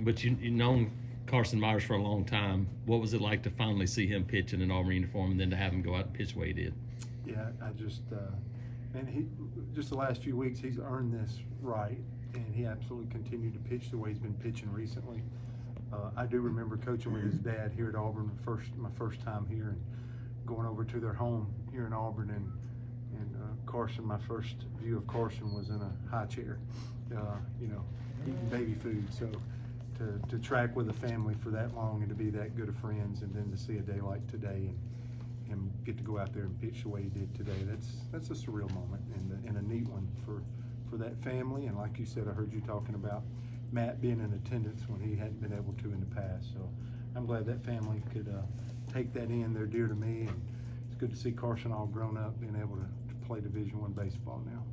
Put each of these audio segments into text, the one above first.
but you known Carson Myers for a long time. What was it like to finally see him pitch in an Auburn uniform and then to have him go out and pitch the way he did? Yeah, I just and he just the last few weeks he's earned this right, and he absolutely continued to pitch the way he's been pitching recently. I do remember coaching with his dad here at Auburn my first time here, and going over to their home here in Auburn, and Carson. My first view of Carson was in a high chair, eating baby food. So to track with a family for that long and to be that good of friends, and then to see a day like today and him get to go out there and pitch the way he did today, that's a surreal moment and a neat one for that family. And like you said, I heard you talking about Matt being in attendance when he hadn't been able to in the past. So I'm glad that family could take that in. They're dear to me, and it's good to see Carson all grown up, being able to play Division I baseball now.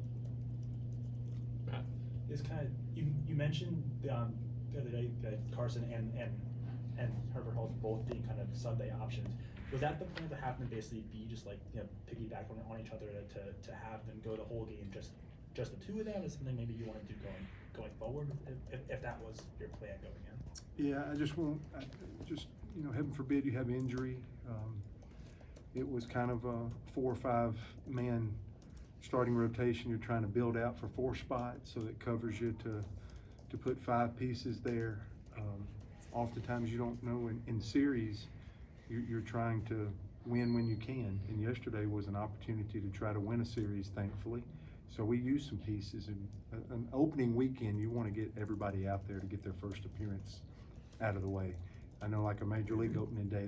It's kind of you mentioned the other day that Carson and Herbert Holt both being kind of Sunday options. Was that the plan to have them basically be just like piggyback on each other to have them go the whole game just the two of them? Is something maybe you want to do going forward if that was your plan going in? Yeah, I just want heaven forbid you have injury. It was kind of a 4 or 5 man starting rotation. You're trying to build out for 4 spots, so it covers you to put 5 pieces there. Oftentimes you don't know in series you're trying to win when you can, and yesterday was an opportunity to try to win a series, thankfully. So we used some pieces. And an opening weekend, you want to get everybody out there to get their first appearance out of the way. I know, like a major league opening day,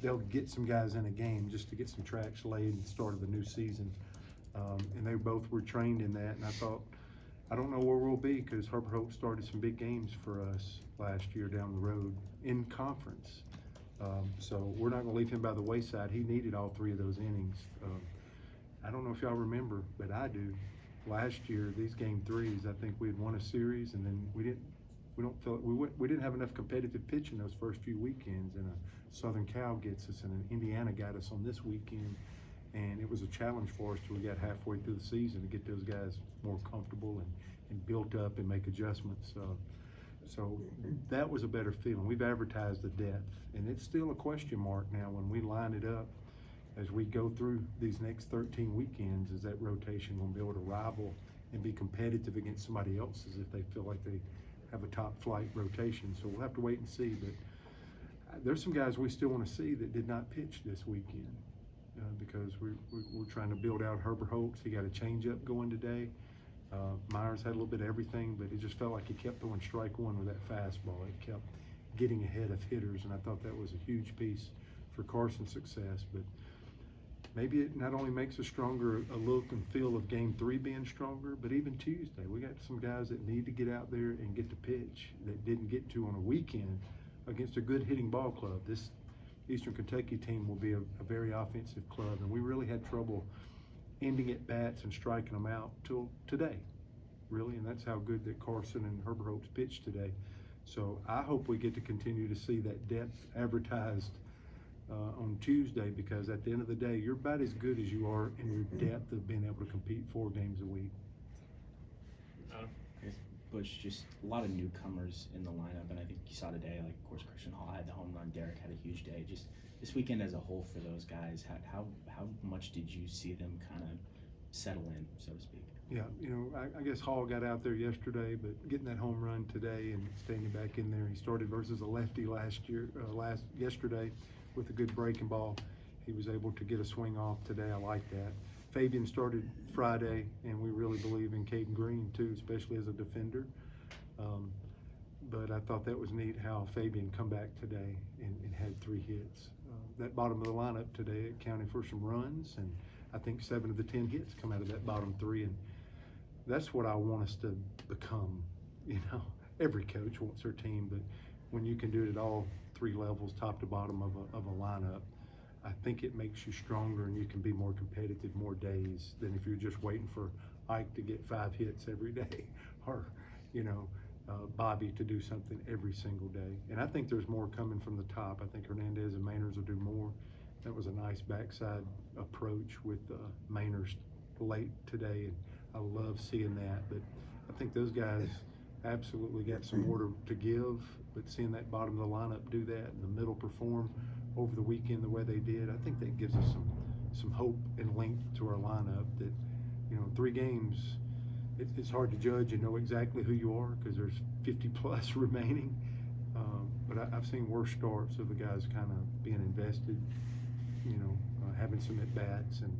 they'll get some guys in a game just to get some tracks laid and start of the new season. And they both were trained in that, and I thought, I don't know where we'll be, because Herbert Holt started some big games for us last year down the road in conference. So we're not going to leave him by the wayside. He needed all 3 of those innings. I don't know if y'all remember, but I do. Last year, these game 3s, I think we had won a series, and then we didn't have enough competitive pitching those first few weekends, and a Southern Cal gets us, and an Indiana got us on this weekend, and it was a challenge for us till we got halfway through the season to get those guys more comfortable and built up and make adjustments. So that was a better feeling. We've advertised the depth, and it's still a question mark now when we line it up as we go through these next 13 weekends. Is that rotation going to be able to rival and be competitive against somebody else's if they feel like they have a top flight rotation? So we'll have to wait and see. But there's some guys we still want to see that did not pitch this weekend because we're trying to build out Herbert Holtz. He got a changeup going today. Myers had a little bit of everything, but it just felt like he kept throwing strike one with that fastball. It kept getting ahead of hitters, and I thought that was a huge piece for Carson's success. But maybe it not only makes us stronger, a look and feel of game 3 being stronger, but even Tuesday, we got some guys that need to get out there and get to pitch that didn't get to on a weekend against a good hitting ball club. This Eastern Kentucky team will be a very offensive club, and we really had trouble ending at bats and striking them out till today, really, and that's how good that Carson and Herbert Holtz pitched today. So I hope we get to continue to see that depth advertised on Tuesday, because at the end of the day, you're about as good as you are in your depth of being able to compete 4 games a week. Butch, just a lot of newcomers in the lineup, and I think you saw today, like, of course, Christian Hall had the home run, Derek had a huge day. Just this weekend as a whole for those guys, how much did you see them kind of settle in, so to speak? Yeah, I guess Hall got out there yesterday, but getting that home run today and standing back in there, he started versus a lefty yesterday with a good breaking ball. He was able to get a swing off today. I like that. Fabian started Friday, and we really believe in Caden Green too, especially as a defender. But I thought that was neat how Fabian come back today and had 3 hits. That bottom of the lineup today accounted for some runs, and I think 7 of the 10 hits come out of that bottom 3, and that's what I want us to become. Every coach wants their team, but when you can do it at all 3 levels, top to bottom of a lineup, I think it makes you stronger, and you can be more competitive more days than if you're just waiting for Ike to get 5 hits every day, or Bobby to do something every single day. And I think there's more coming from the top. I think Hernandez and Mainers will do more. That was a nice backside approach with Mainers late today, and I love seeing that. But I think those guys absolutely got some more to give, but seeing that bottom of the lineup do that and the middle perform over the weekend the way they did, I think that gives us some hope and length to our lineup that, 3 games, it's hard to judge and know exactly who you are because there's 50 plus remaining. But I've seen worse starts of the guys kind of being invested, having some at-bats. And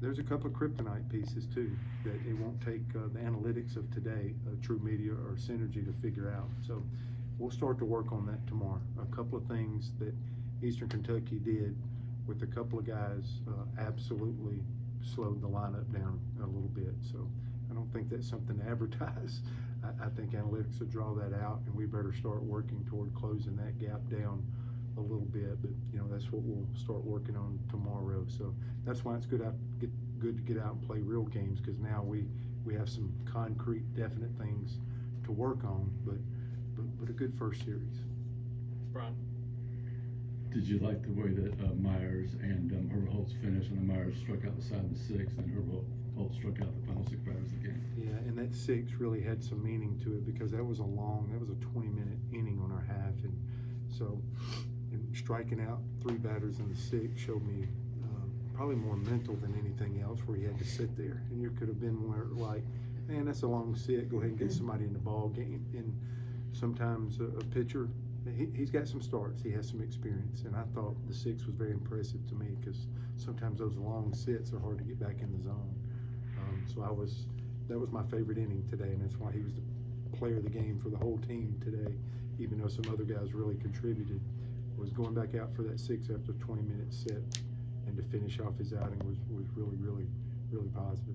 there's a couple of kryptonite pieces too that it won't take the analytics of today, True Media or Synergy, to figure out. So we'll start to work on that tomorrow. A couple of things that Eastern Kentucky did with a couple of guys absolutely slowed the lineup down a little bit. So I don't think that's something to advertise. I think analytics will draw that out, and we better start working toward closing that gap down a little bit. But that's what we'll start working on tomorrow. So that's why it's good to get out and play real games, because now we have some concrete, definite things to work on. But a good first series. Brian? Did you like the way that Myers and Herbert Holtz finished? And Myers struck out the side of the 6th, and Herbert Holtz struck out the final 6 batters of the game. Yeah, and that 6 really had some meaning to it because that was a 20-minute inning on our half, and so striking out 3 batters in the 6th showed me probably more mental than anything else, where he had to sit there, and you could have been more like, man, that's a long sit. Go ahead and get somebody in the ball game. And sometimes a pitcher, he's got some starts, he has some experience, and I thought the 6 was very impressive to me because sometimes those long sits are hard to get back in the zone. So that was my favorite inning today, and that's why he was the player of the game for the whole team today, even though some other guys really contributed. Was going back out for that 6 after a 20-minute set, and to finish off his outing was really, really, really positive.